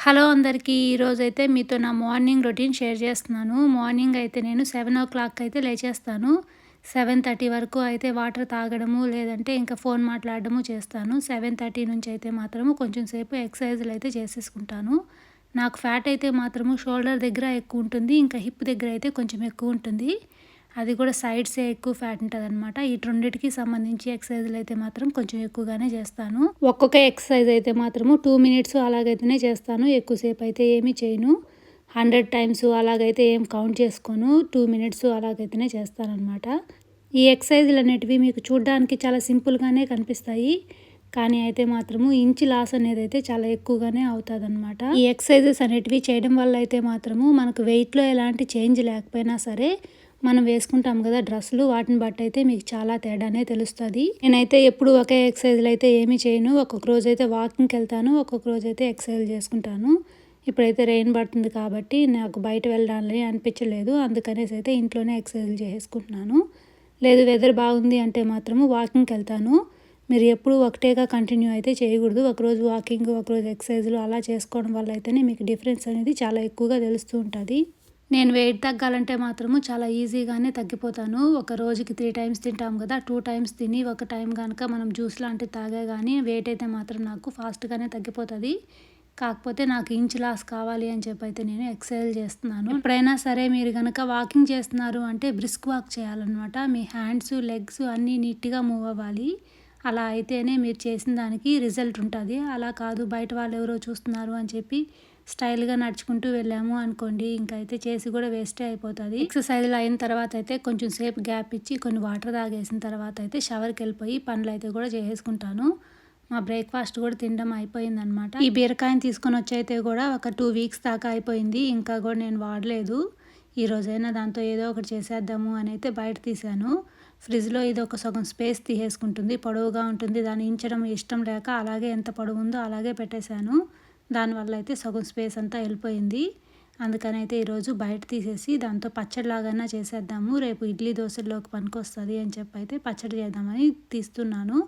Hello అందరికీ. ఈరోజైతే మీతో నా మార్నింగ్ రొటీన్ షేర్ చేస్తున్నాను. మార్నింగ్ అయితే నేను 7:00 అయితే లేచేస్తాను. 7:30 వరకు అయితే వాటర్ తాగడము, లేదంటే ఇంకా ఫోన్ మాట్లాడడము చేస్తాను. 7:30 నుంచి అయితే మాత్రము కొంచెం సేపు ఎక్సర్సైజులు అయితే చేసేసుకుంటాను. నాకు ఫ్యాట్ అయితే మాత్రము షోల్డర్ దగ్గర ఎక్కువ ఉంటుంది. ఇంకా హిప్ దగ్గర అయితే కొంచెం ఎక్కువ ఉంటుంది. అది కూడా సైడ్సే ఎక్కువ ఫ్యాట్ ఉంటుందన్నమాట. ఈ రెండిటికి సంబంధించి ఎక్సర్సైజులు అయితే మాత్రం కొంచెం ఎక్కువగానే చేస్తాను. ఒక్కొక్క ఎక్సర్సైజ్ అయితే మాత్రము 2 మినిట్స్ అలాగైతేనే చేస్తాను. ఎక్కువసేపు అయితే ఏమీ చేయను. 100 టైమ్స్ అలాగైతే ఏం కౌంట్ చేసుకోను. 2 మినిట్స్ అలాగైతేనే చేస్తానన్నమాట. ఈ ఎక్సర్సైజులు అనేటివి మీకు చూడడానికి చాలా సింపుల్గానే కనిపిస్తాయి. కానీ అయితే మాత్రము ఇంచ్ లాస్ అనేది అయితే చాలా ఎక్కువగానే అవుతుందన్నమాట. ఈ ఎక్సర్సైజెస్ అనేటివి చేయడం వల్ల అయితే మాత్రము మనకు వెయిట్లో ఎలాంటి చేంజ్ లేకపోయినా సరే మనం వేసుకుంటాం కదా డ్రెస్సులు, వాటిని బట్టి అయితే మీకు చాలా తేడానే తెలుస్తుంది. నేనైతే ఎప్పుడు ఒకే ఎక్సర్సైజ్లు అయితే ఏమీ చేయను. ఒక్కొక్క రోజు అయితే వాకింగ్కి వెళ్తాను, ఒక్కొక్క రోజు అయితే ఎక్సర్సైజ్ చేసుకుంటాను. ఇప్పుడైతే రెయిన్ పడుతుంది కాబట్టి నాకు బయట వెళ్ళాలని అనిపించలేదు. అందుకనేసి అయితే ఇంట్లోనే ఎక్సర్సైజ్లు చేసుకుంటున్నాను. లేదు వెదర్ బాగుంది అంటే మాత్రము వాకింగ్కి వెళ్తాను. మీరు ఎప్పుడు ఒకటేగా కంటిన్యూ అయితే చేయకూడదు. ఒకరోజు వాకింగ్, ఒకరోజు ఎక్సర్సైజ్లు అలా చేసుకోవడం వల్ల అయితేనే మీకు డిఫరెన్స్ అనేది చాలా ఎక్కువగా తెలుస్తూ ఉంటుంది. నేను వెయిట్ తగ్గాలంటే మాత్రము చాలా ఈజీగానే తగ్గిపోతాను. ఒక రోజుకి 3 టైమ్స్ తింటాం కదా, 2 టైమ్స్ తిని ఒక టైం కనుక మనం జ్యూస్ లాంటివి తాగే కానీ వెయిట్ అయితే మాత్రం నాకు ఫాస్ట్గానే తగ్గిపోతుంది. కాకపోతే నాకు ఇంచ్ లాస్ కావాలి అని చెప్పి అయితే నేను ఎక్సర్సైజ్ చేస్తున్నాను. ఎప్పుడైనా సరే మీరు కనుక వాకింగ్ చేస్తున్నారు అంటే బ్రిస్క్ వాక్ చేయాలన్నమాట. మీ హ్యాండ్స్, లెగ్స్ అన్నీ నీట్గా మూవ్ అవ్వాలి. అలా అయితేనే మీరు చేసిన దానికి రిజల్ట్ ఉంటుంది. అలా కాదు బయట వాళ్ళు ఎవరో చూస్తున్నారు అని చెప్పి స్టైల్గా నడుచుకుంటూ వెళ్ళాము అనుకోండి, ఇంకా అయితే చేసి కూడా వేస్టే అయిపోతుంది. ఎక్సర్సైజ్లు అయిన తర్వాత అయితే కొంచెం సేపు గ్యాప్ ఇచ్చి కొన్ని వాటర్ తాగేసిన తర్వాత అయితే షవర్కి వెళ్ళిపోయి పనులు అయితే కూడా చేసుకుంటాను. మా బ్రేక్ఫాస్ట్ కూడా తినడం అయిపోయిందనమాట. ఈ బీరకాయని తీసుకొని వచ్చి అయితే కూడా ఒక 2 వీక్స్ దాకా అయిపోయింది. ఇంకా కూడా నేను వాడలేదు. ఈ రోజైనా దాంతో ఏదో ఒకటి చేసేద్దాము అని అయితే బయట తీసాను. ఫ్రిడ్జ్లో ఇది ఒక సగం స్పేస్ తీసేసుకుంటుంది, పొడవుగా ఉంటుంది. దాన్ని ఇంచడం ఇష్టం లేక అలాగే ఎంత పొడవు ఉందో అలాగే పెట్టేశాను. దానివల్ల అయితే సగం స్పేస్ అంతా వెళ్ళిపోయింది. అందుకని అయితే ఈరోజు బయట తీసేసి దాంతో పచ్చడిలాగైనా చేసేద్దాము, రేపు ఇడ్లీ దోశల్లోకి పనికొస్తుంది అని చెప్పి అయితే పచ్చడి చేద్దామని తీస్తున్నాను.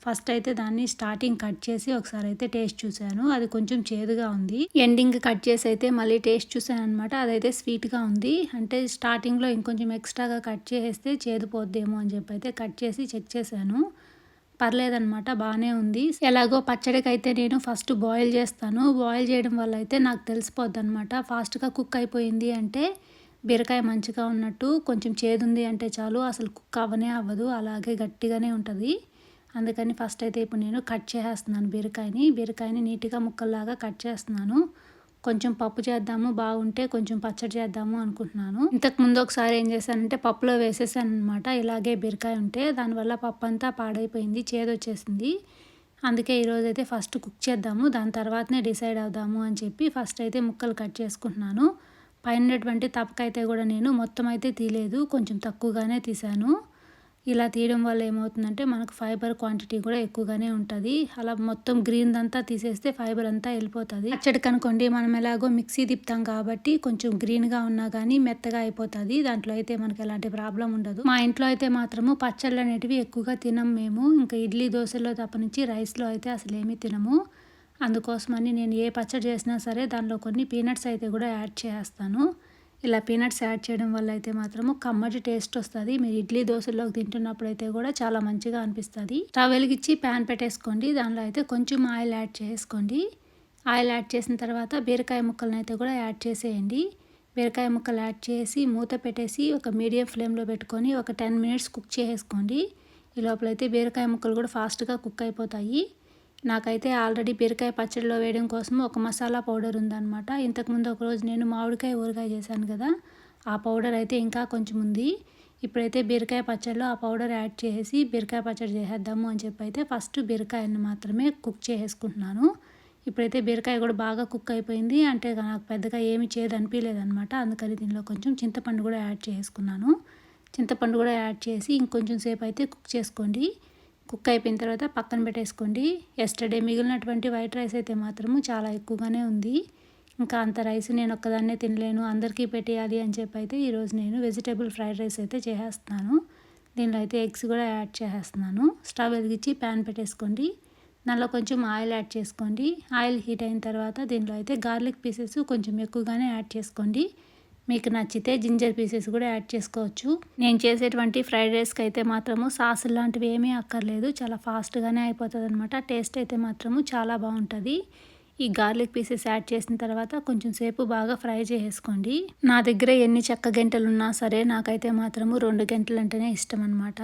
ఫస్ట్ అయితే దాన్ని స్టార్టింగ్ కట్ చేసి ఒకసారి అయితే టేస్ట్ చూశాను. అది కొంచెం చేదుగా ఉంది. ఎండింగ్ కట్ చేసి అయితే మళ్ళీ టేస్ట్ చూశాను అనమాట. అదైతే స్వీట్గా ఉంది. అంటే స్టార్టింగ్లో ఇంకొంచెం ఎక్స్ట్రాగా కట్ చేసేస్తే చేదు పోద్దేమో అని చెప్పి అయితే కట్ చేసి చెక్ చేశాను. పర్లేదనమాట, బాగానే ఉంది. ఎలాగో పచ్చడికి అయితే నేను ఫస్ట్ బాయిల్ చేస్తాను. బాయిల్ చేయడం వల్ల అయితే నాకు తెలిసిపోద్ది అనమాట. ఫాస్ట్గా కుక్ అయిపోయింది అంటే బీరకాయ మంచిగా ఉన్నట్టు, కొంచెం చేదుంది అంటే చాలు అసలు కుక్ అవ్వనే అవ్వదు, అలాగే గట్టిగానే ఉంటుంది. అందుకని ఫస్ట్ అయితే ఇప్పుడు నేను కట్ చేసేస్తున్నాను బీరకాయని నీట్గా ముక్కల్లాగా కట్ చేస్తున్నాను. కొంచెం పప్పు చేద్దాము, బాగుంటే కొంచెం పచ్చడి చేద్దాము అనుకుంటున్నాను. ఇంతకుముందు ఒకసారి ఏం చేశానంటే పప్పులో వేసేసాను అనమాట. ఇలాగే బీరకాయ ఉంటే దానివల్ల పప్పు అంతా పాడైపోయింది, చేదొచ్చేసింది. అందుకే ఈరోజు అయితే ఫస్ట్ కుక్ చేద్దాము, దాని తర్వాతనే డిసైడ్ అవుదాము అని చెప్పి ఫస్ట్ అయితే ముక్కలు కట్ చేసుకుంటున్నాను. పైనటువంటి తప్పకైతే కూడా నేను మొత్తం అయితే తీయలేదు, కొంచెం తక్కువగానే తీసాను. ఇలా తీయడం వల్ల ఏమవుతుందంటే మనకు ఫైబర్ క్వాంటిటీ కూడా ఎక్కువగానే ఉంటుంది. అలా మొత్తం గ్రీన్ అంతా తీసేస్తే ఫైబర్ అంతా వెళ్ళిపోతుంది. పచ్చడికి అనుకోండి మనం ఎలాగో మిక్సీ తిప్పుతాం కాబట్టి కొంచెం గ్రీన్గా ఉన్నా కానీ మెత్తగా అయిపోతుంది. దాంట్లో అయితే మనకి ఎలాంటి ప్రాబ్లం ఉండదు. మా ఇంట్లో అయితే మాత్రము పచ్చళ్ళు అనేటివి ఎక్కువగా తినం మేము. ఇంకా ఇడ్లీ దోశల్లో తప్ప నుంచి రైస్లో అయితే అసలు ఏమీ తినము. అందుకోసమని నేను ఏ పచ్చడి చేసినా సరే దానిలో కొన్ని పీనట్స్ అయితే కూడా యాడ్ చేస్తాను. ఇలా పీనట్స్ యాడ్ చేయడం వల్ల అయితే మాత్రము కమ్మటి టేస్ట్ వస్తుంది. మీరు ఇడ్లీ దోశల్లోకి తింటున్నప్పుడు అయితే కూడా చాలా మంచిగా అనిపిస్తుంది. స్టవ్ వెలిగించి ప్యాన్ పెట్టేసుకోండి. దానిలో అయితే కొంచెం ఆయిల్ యాడ్ చేసుకోండి. ఆయిల్ యాడ్ చేసిన తర్వాత బీరకాయ ముక్కలను అయితే కూడా యాడ్ చేసేయండి. బీరకాయ ముక్కలు యాడ్ చేసి మూత పెట్టేసి ఒక మీడియం ఫ్లేమ్లో పెట్టుకొని ఒక 10 మినిట్స్ కుక్ చేసుకోండి. ఈ లోపలైతే బీరకాయ ముక్కలు కూడా ఫాస్ట్గా కుక్ అయిపోతాయి. నాకైతే ఆల్రెడీ బీరకాయ పచ్చడిలో వేయడం కోసం ఒక మసాలా పౌడర్ ఉందన్నమాట. ఇంతకుముందు ఒకరోజు నేను మామిడికాయ ఊరగాయ చేశాను కదా, ఆ పౌడర్ అయితే ఇంకా కొంచెం ఉంది. ఇప్పుడైతే బీరకాయ పచ్చడిలో ఆ పౌడర్ యాడ్ చేసి బీరకాయ పచ్చడి చేసేద్దాము అని చెప్పి అయితే ఫస్ట్ బీరకాయని మాత్రమే కుక్ చేసుకుంటున్నాను. ఇప్పుడైతే బీరకాయ కూడా బాగా కుక్ అయిపోయింది. అంటే నాకు పెద్దగా ఏమీ చేదు అనిపించలేదన్నమాట. అందుకని దీనిలో కొంచెం చింతపండు కూడా యాడ్ చేసుకున్నాను. చింతపండు కూడా యాడ్ చేసి ఇంకొంచెం సేపు అయితే కుక్ చేసుకోండి. కుక్ అయిపోయిన తర్వాత పక్కన పెట్టేసుకోండి. ఎస్టర్డే మిగిలినటువంటి వైట్ రైస్ అయితే మాత్రము చాలా ఎక్కువగానే ఉంది. ఇంకా అంత రైస్ నేను ఒక్కదాన్నే తినలేను, అందరికీ పెట్టేయాలి అని చెప్పి అయితే ఈరోజు నేను వెజిటేబుల్ ఫ్రైడ్ రైస్ అయితే చేసేస్తున్నాను. దీనిలో అయితే ఎగ్స్ కూడా యాడ్ చేసేస్తున్నాను. స్టవ్ వెలిగించి ప్యాన్ పెట్టేసుకోండి. దానిలో కొంచెం ఆయిల్ యాడ్ చేసుకోండి. ఆయిల్ హీట్ అయిన తర్వాత దీనిలో అయితే గార్లిక్ పీసెస్ కొంచెం ఎక్కువగానే యాడ్ చేసుకోండి. మీకు నచ్చితే జింజర్ పీసెస్ కూడా యాడ్ చేసుకోవచ్చు. నేను చేసేటువంటి ఫ్రైడ్ రైస్కి అయితే మాత్రము సాసులు లాంటివి ఏమీ అక్కర్లేదు. చాలా ఫాస్ట్గానే అయిపోతుంది అనమాట. టేస్ట్ అయితే మాత్రము చాలా బాగుంటుంది. ఈ గార్లిక్ పీసెస్ యాడ్ చేసిన తర్వాత కొంచెం సేపు బాగా ఫ్రై చేసేసుకోండి. నా దగ్గర ఎన్ని చెక్క గంటలు ఉన్నా సరే నాకైతే మాత్రము 2 గంటలు అంటేనే ఇష్టం అనమాట.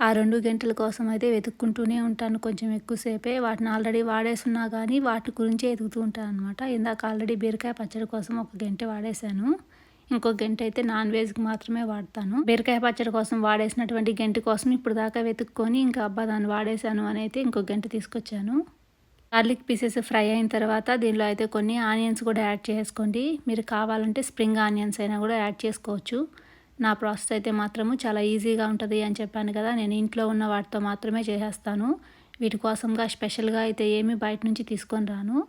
ఆ 2 గంటల కోసం అయితే వెతుక్కుంటూనే ఉంటాను కొంచెం ఎక్కువసేపే. వాటిని ఆల్రెడీ వాడేసున్నా కానీ వాటి గురించే వెతుకుతూ ఉంటాను అనమాట. ఇందాక ఆల్రెడీ బీరకాయ పచ్చడి కోసం 1 గంట వాడేశాను. ఇంకో గంట అయితే నాన్ వెజ్కి మాత్రమే వాడతాను. బీరకాయ పచ్చడి కోసం వాడేసినటువంటి గంట కోసం ఇప్పుడు దాకా వెతుక్కొని ఇంకా అబ్బా దాన్ని వాడేశాను అని అయితే ఇంకో గంట తీసుకొచ్చాను. గార్లిక్ పీసెస్ ఫ్రై అయిన తర్వాత దీనిలో అయితే కొన్ని ఆనియన్స్ కూడా యాడ్ చేసుకోండి. మీరు కావాలంటే స్ప్రింగ్ ఆనియన్స్ అయినా కూడా యాడ్ చేసుకోవచ్చు. నా ప్రాసెస్ అయితే మాత్రము చాలా ఈజీగా ఉంటుంది అని చెప్పాను కదా. నేను ఇంట్లో ఉన్న వాటితో మాత్రమే చేసేస్తాను. వీటి కోసంగా స్పెషల్గా అయితే ఏమీ బయట నుంచి తీసుకొని రాను.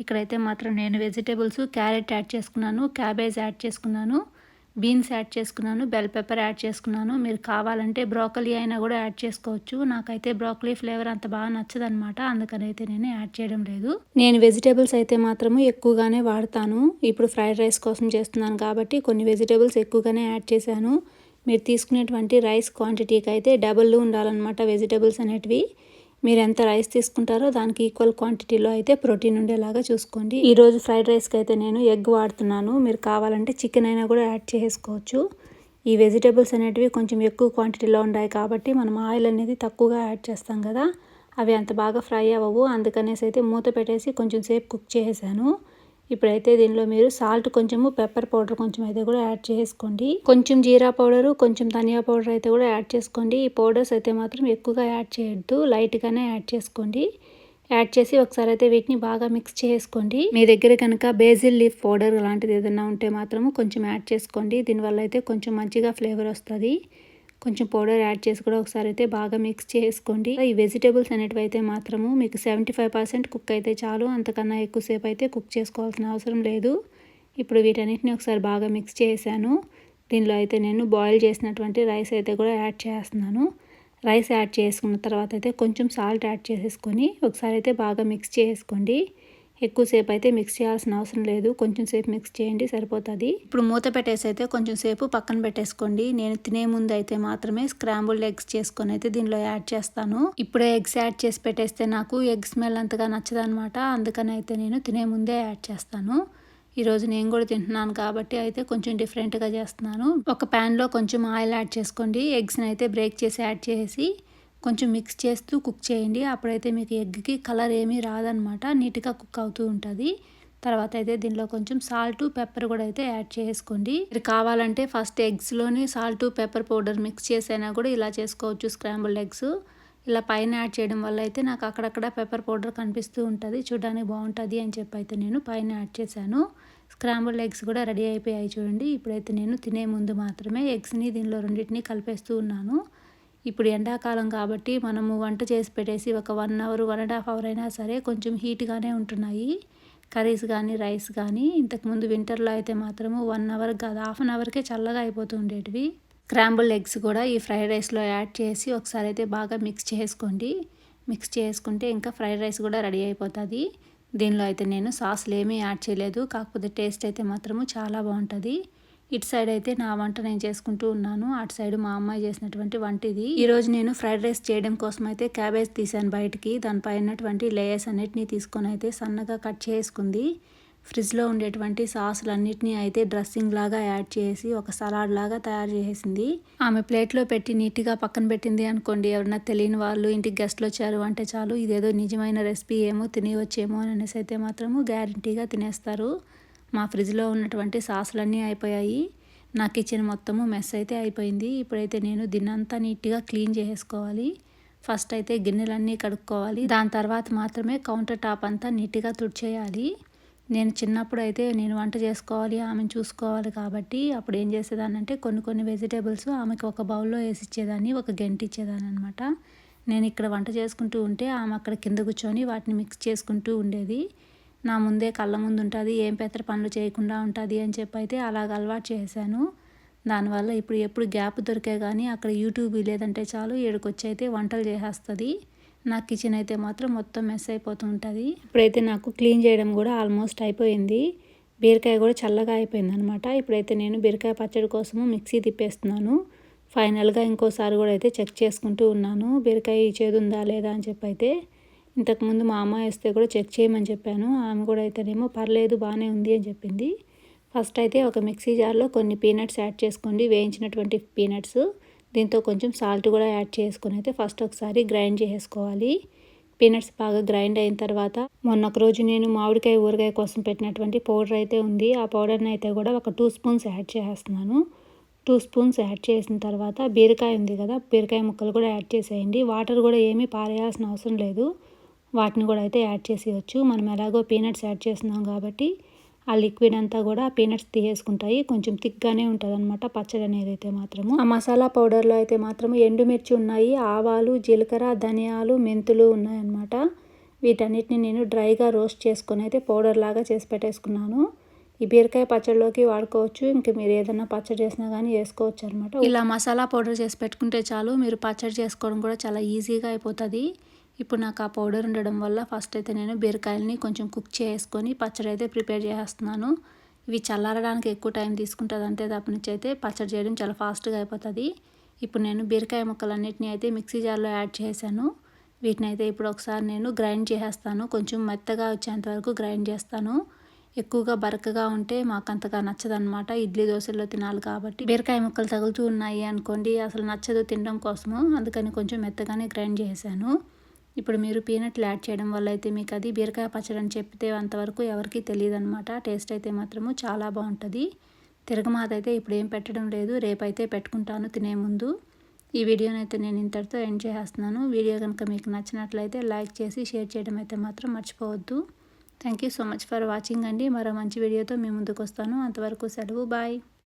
ఇక్కడైతే మాత్రం నేను వెజిటేబుల్స్ క్యారెట్ యాడ్ చేసుకున్నాను, క్యాబేజ్ యాడ్ చేసుకున్నాను, బీన్స్ యాడ్ చేసుకున్నాను, బెల్ పెప్పర్ యాడ్ చేసుకున్నాను. మీరు కావాలంటే బ్రోకలీ అయినా కూడా యాడ్ చేసుకోవచ్చు. నాకైతే బ్రోకలీ ఫ్లేవర్ అంత బాగా నచ్చదనమాట. అందుకని అయితే నేను యాడ్ చేయడం లేదు. నేను వెజిటేబుల్స్ అయితే మాత్రము ఎక్కువగానే వాడతాను. ఇప్పుడు ఫ్రైడ్ రైస్ కోసం చేస్తున్నాను కాబట్టి కొన్ని వెజిటేబుల్స్ ఎక్కువగానే యాడ్ చేశాను. మీరు తీసుకునేటువంటి రైస్ క్వాంటిటీకి అయితే డబుల్ ఉండాలన్నమాట వెజిటేబుల్స్ అనేటివి. మీరు ఎంత రైస్ తీసుకుంటారో దానికి ఈక్వల్ క్వాంటిటీలో అయితే ప్రోటీన్ ఉండేలాగా చూసుకోండి. ఈరోజు ఫ్రైడ్ రైస్కి అయితే నేను ఎగ్ వాడుతున్నాను. మీరు కావాలంటే చికెన్ అయినా కూడా యాడ్ చేసుకోవచ్చు. ఈ వెజిటేబుల్స్ అనేటివి కొంచెం ఎక్కువ క్వాంటిటీలో ఉన్నాయి కాబట్టి మనం ఆయిల్ అనేది తక్కువగా యాడ్ చేస్తాం కదా, అవి అంత బాగా ఫ్రై అవ్వవు. అందుకనేసి అయితే మూత పెట్టేసి కొంచెం సేపు కుక్ చేసేసాను. ఇప్పుడైతే దీనిలో మీరు సాల్ట్ కొంచెము, పెప్పర్ పౌడర్ కొంచెం అయితే కూడా యాడ్ చేసుకోండి. కొంచెం జీరా పౌడరు, కొంచెం ధనియా పౌడర్ అయితే కూడా యాడ్ చేసుకోండి. ఈ పౌడర్స్ అయితే మాత్రం ఎక్కువగా యాడ్ చేయొద్దు, లైట్గానే యాడ్ చేసుకోండి. యాడ్ చేసి ఒకసారి అయితే వీటిని బాగా మిక్స్ చేసుకోండి. మీ దగ్గర కనుక బేసిల్ లీఫ్ పౌడర్ అలాంటిది ఏదైనా ఉంటే మాత్రము కొంచెం యాడ్ చేసుకోండి. దీనివల్ల అయితే కొంచెం మంచిగా ఫ్లేవర్ వస్తుంది. కొంచెం పౌడర్ యాడ్ చేసి కూడా ఒకసారి అయితే బాగా మిక్స్ చేసుకోండి. ఈ వెజిటేబుల్స్ అనేటివి అయితే మాత్రము మీకు 75% కుక్ అయితే చాలు, అంతకన్నా ఎక్కువసేపు అయితే కుక్ చేసుకోవాల్సిన అవసరం లేదు. ఇప్పుడు వీటన్నిటిని ఒకసారి బాగా మిక్స్ చేశాను. దీనిలో అయితే నేను బాయిల్ చేసినటువంటి రైస్ అయితే కూడా యాడ్ చేస్తున్నాను. రైస్ యాడ్ చేసుకున్న తర్వాత అయితే కొంచెం సాల్ట్ యాడ్ చేసేసుకొని ఒకసారి అయితే బాగా మిక్స్ చేసుకోండి. ఎక్కువసేపు అయితే మిక్స్ చేయాల్సిన అవసరం లేదు, కొంచెం సేపు మిక్స్ చేయండి సరిపోతుంది. ఇప్పుడు మూత పెట్టేసి అయితే కొంచెం సేపు పక్కన పెట్టేసుకోండి. నేను తినే ముందు అయితే మాత్రమే స్క్రాంబుల్డ్ ఎగ్స్ చేసుకొని అయితే దీనిలో యాడ్ చేస్తాను. ఇప్పుడే ఎగ్స్ యాడ్ చేసి పెట్టేస్తే నాకు ఎగ్ స్మెల్ అంతగా నచ్చదనమాట. అందుకని అయితే నేను తినే ముందే యాడ్ చేస్తాను. ఈరోజు నేను కూడా తింటున్నాను కాబట్టి అయితే కొంచెం డిఫరెంట్గా చేస్తున్నాను. ఒక ప్యాన్లో కొంచెం ఆయిల్ యాడ్ చేసుకోండి. ఎగ్స్ని అయితే బ్రేక్ చేసి యాడ్ చేసి కొంచెం మిక్స్ చేస్తూ కుక్ చేయండి. అప్పుడైతే మీకు ఎగ్కి కలర్ ఏమీ రాదనమాట, నీట్గా కుక్ అవుతూ ఉంటుంది. తర్వాత అయితే దీనిలో కొంచెం సాల్ట్, పెప్పర్ కూడా అయితే యాడ్ చేసుకోండి. మీరు కావాలంటే ఫస్ట్ ఎగ్స్లోనే సాల్ట్, పెప్పర్ పౌడర్ మిక్స్ చేసైనా కూడా ఇలా చేసుకోవచ్చు స్క్రాంబుల్డ్ ఎగ్స్. ఇలా పైన యాడ్ చేయడం వల్ల అయితే నాకు అక్కడక్కడ పెప్పర్ పౌడర్ కనిపిస్తూ ఉంటుంది, చూడడానికి బాగుంటుంది అని చెప్పి అయితే నేను పైన యాడ్ చేశాను. స్క్రాంబుల్డ్ ఎగ్స్ కూడా రెడీ అయిపోయాయి చూడండి. ఇప్పుడైతే నేను తినే ముందు మాత్రమే ఎగ్స్ని దీనిలో రెండింటిని కలిపేస్తూ ఉన్నాను. ఇప్పుడు ఎండాకాలం కాబట్టి మనము వంట చేసి పెట్టేసి ఒక 1 అవర్ 1.5 అవర్ అయినా సరే కొంచెం హీట్గానే ఉంటున్నాయి కర్రీస్ కానీ రైస్ కానీ. ఇంతకుముందు వింటర్లో అయితే మాత్రము 1 అవర్ కాదు, హాఫ్ అన్ అవర్కే చల్లగా అయిపోతూ ఉండేటివి. స్క్రాంబుల్డ్ ఎగ్స్ కూడా ఈ ఫ్రైడ్ రైస్లో యాడ్ చేసి ఒకసారి అయితే బాగా మిక్స్ చేసుకోండి. మిక్స్ చేసుకుంటే ఇంకా ఫ్రైడ్ రైస్ కూడా రెడీ అయిపోతుంది. దీనిలో అయితే నేను సాస్లు ఏమీ యాడ్ చేయలేదు, కాకపోతే టేస్ట్ అయితే మాత్రము చాలా బాగుంటుంది. ఇటు సైడ్ అయితే నా వంట నేను చేసుకుంటూ ఉన్నాను, అటు సైడ్ మా అమ్మాయి చేసినటువంటి వంట ఇది. ఈరోజు నేను ఫ్రైడ్ రైస్ చేయడం కోసం అయితే క్యాబేజ్ తీసాను బయటికి. దానిపైనటువంటి లేయర్స్ అన్నిటినీ తీసుకొని అయితే సన్నగా కట్ చేసుకుంది. ఫ్రిడ్జ్లో ఉండేటువంటి సాసులన్నిటినీ అయితే డ్రెస్సింగ్ లాగా యాడ్ చేసి ఒక సలాడ్ లాగా తయారు చేసేసింది. ఆమె ప్లేట్లో పెట్టి నీట్గా పక్కన పెట్టింది అనుకోండి, ఎవరన్నా తెలియని వాళ్ళు ఇంటికి గెస్ట్లు వచ్చారు అంటే చాలు ఇదేదో నిజమైన రెసిపీ ఏమో తినేవచ్చేమో అనేసి అయితే మాత్రము గ్యారంటీగా తినేస్తారు. మా ఫ్రిడ్జ్లో ఉన్నటువంటి సాసులన్నీ అయిపోయాయి. నా కిచెన్ మొత్తము మెస్ అయితే అయిపోయింది. ఇప్పుడైతే నేను దీన్నంతా నీట్గా క్లీన్ చేసుకోవాలి. ఫస్ట్ అయితే గిన్నెలన్నీ కడుక్కోవాలి, దాని తర్వాత మాత్రమే కౌంటర్ టాప్ అంతా నీట్గా తుడిచేయాలి. నేను చిన్నప్పుడు అయితే నేను వంట చేసుకోవాలి, ఆమెను చూసుకోవాలి కాబట్టి అప్పుడు ఏం చేసేదానంటే కొన్ని వెజిటేబుల్స్ ఆమెకు ఒక బౌల్లో వేసి ఇచ్చేదాన్ని, ఒక గంట ఇచ్చేదాన్ని అనమాట. నేను ఇక్కడ వంట చేసుకుంటూ ఉంటే ఆమె అక్కడ కింద కూర్చొని వాటిని మిక్స్ చేసుకుంటూ ఉండేది. నా ముందే కళ్ళ ముందు ఉంటుంది, ఏం పెద్ద పనులు చేయకుండా ఉంటుంది అని చెప్పి అయితే అలాగ అలవాటు చేశాను. దానివల్ల ఇప్పుడు ఎప్పుడు గ్యాప్ దొరికే కానీ అక్కడ యూట్యూబ్ లేదంటే చాలు ఏడుకొచ్చి అయితే వంటలు చేసేస్తుంది. నా కిచెన్ అయితే మాత్రం మొత్తం మెస్ అయిపోతూ ఉంటుంది. ఇప్పుడైతే నాకు క్లీన్ చేయడం కూడా ఆల్మోస్ట్ అయిపోయింది. బీరకాయ కూడా చల్లగా అయిపోయింది అనమాట. ఇప్పుడైతే నేను బీరకాయ పచ్చడి కోసము మిక్సీ తిప్పేస్తున్నాను. ఫైనల్గా ఇంకోసారి కూడా అయితే చెక్ చేసుకుంటూ ఉన్నాను, బీరకాయ చేదు ఉందా లేదా అని చెప్పి. అయితే ఇంతకుముందు మా అమ్మ వేస్తే కూడా చెక్ చేయమని చెప్పాను. ఆమె కూడా అయితేనేమో పర్లేదు బాగానే ఉంది అని చెప్పింది. ఫస్ట్ అయితే ఒక మిక్సీ జార్లో కొన్ని పీనట్స్ యాడ్ చేసుకోండి, వేయించినటువంటి పీనట్స్. దీంతో కొంచెం సాల్ట్ కూడా యాడ్ చేసుకొని అయితే ఫస్ట్ ఒకసారి గ్రైండ్ చేసుకోవాలి. పీనట్స్ బాగా గ్రైండ్ అయిన తర్వాత మొన్న ఒక రోజు నేను మామిడికాయ ఊరగాయ కోసం పెట్టినటువంటి పౌడర్ అయితే ఉంది. ఆ పౌడర్ని అయితే కూడా ఒక 2 స్పూన్స్ యాడ్ చేస్తున్నాను. 2 స్పూన్స్ యాడ్ చేసిన తర్వాత బీరకాయ ఉంది కదా, బీరకాయ ముక్కలు కూడా యాడ్ చేసేయండి. వాటర్ కూడా ఏమీ పారేయాల్సిన అవసరం లేదు, వాటిని కూడా అయితే యాడ్ చేసేయచ్చు. మనం ఎలాగో పీనట్స్ యాడ్ చేస్తున్నాం కాబట్టి ఆ లిక్విడ్ అంతా కూడా పీనట్స్ తీసేసుకుంటాయి. కొంచెం థిక్గానే ఉంటుంది అనమాట పచ్చడి అనేది అయితే మాత్రము. ఆ మసాలా పౌడర్లో అయితే మాత్రము ఎండుమిర్చి ఉన్నాయి, ఆవాలు, జీలకర్ర, ధనియాలు, మెంతులు ఉన్నాయన్నమాట. వీటన్నిటిని నేను డ్రైగా రోస్ట్ చేసుకొని అయితే పౌడర్ లాగా చేసి పెట్టేసుకున్నాను. ఈ బీరకాయ పచ్చడిలోకి వాడుకోవచ్చు, ఇంక మీరు ఏదైనా పచ్చడి చేసినా కానీ వేసుకోవచ్చు అనమాట. ఇలా మసాలా పౌడర్ చేసి పెట్టుకుంటే చాలు, మీరు పచ్చడి చేసుకోవడం కూడా చాలా ఈజీగా అయిపోతుంది. ఇప్పుడు నాకు ఆ పౌడర్ ఉండడం వల్ల ఫస్ట్ అయితే నేను బీరకాయలని కొంచెం కుక్ చేసుకొని పచ్చడి అయితే ప్రిపేర్ చేస్తున్నాను. ఇవి చల్లారడానికి ఎక్కువ టైం తీసుకుంటుంది, అంతే తప్పనిచ్చి అయితే పచ్చడి చేయడం చాలా ఫాస్ట్గా అయిపోతుంది. ఇప్పుడు నేను బీరకాయ ముక్కలన్నిటిని అయితే మిక్సీ జార్లో యాడ్ చేశాను. వీటిని అయితే ఇప్పుడు ఒకసారి నేను గ్రైండ్ చేసేస్తాను. కొంచెం మెత్తగా వచ్చేంత వరకు గ్రైండ్ చేస్తాను. ఎక్కువగా బరకగా ఉంటే మాకు అంతగా నచ్చదనమాట, ఇడ్లీ దోశల్లో తినాలి కాబట్టి. బీరకాయ ముక్కలు తగులుతూ ఉన్నాయి అనుకోండి, అసలు నచ్చదు తినడం కోసము, అందుకని కొంచెం మెత్తగానే గ్రైండ్ చేశాను. ఇప్పుడు మీరు పీనట్లు యాడ్ చేయడం వల్ల అయితే మీకు అది బీరకాయ పచ్చడి అని చెప్తే అంతవరకు ఎవరికి తెలియదు అనమాట. టేస్ట్ అయితే మాత్రము చాలా బాగుంటుంది. తిరగమాత అయితే ఇప్పుడు ఏం పెట్టడం లేదు, రేపైతే పెట్టుకుంటాను తినే ముందు. ఈ వీడియోని అయితే నేను ఇంతటితో ఎండ్ చేస్తున్నాను. వీడియో కనుక మీకు నచ్చినట్లయితే లైక్ చేసి షేర్ చేయడం అయితే మాత్రం మర్చిపోవద్దు. Thank you so much for watching అండి. మరో మంచి వీడియోతో మీ ముందుకు వస్తాను. అంతవరకు సెలవు, బాయ్.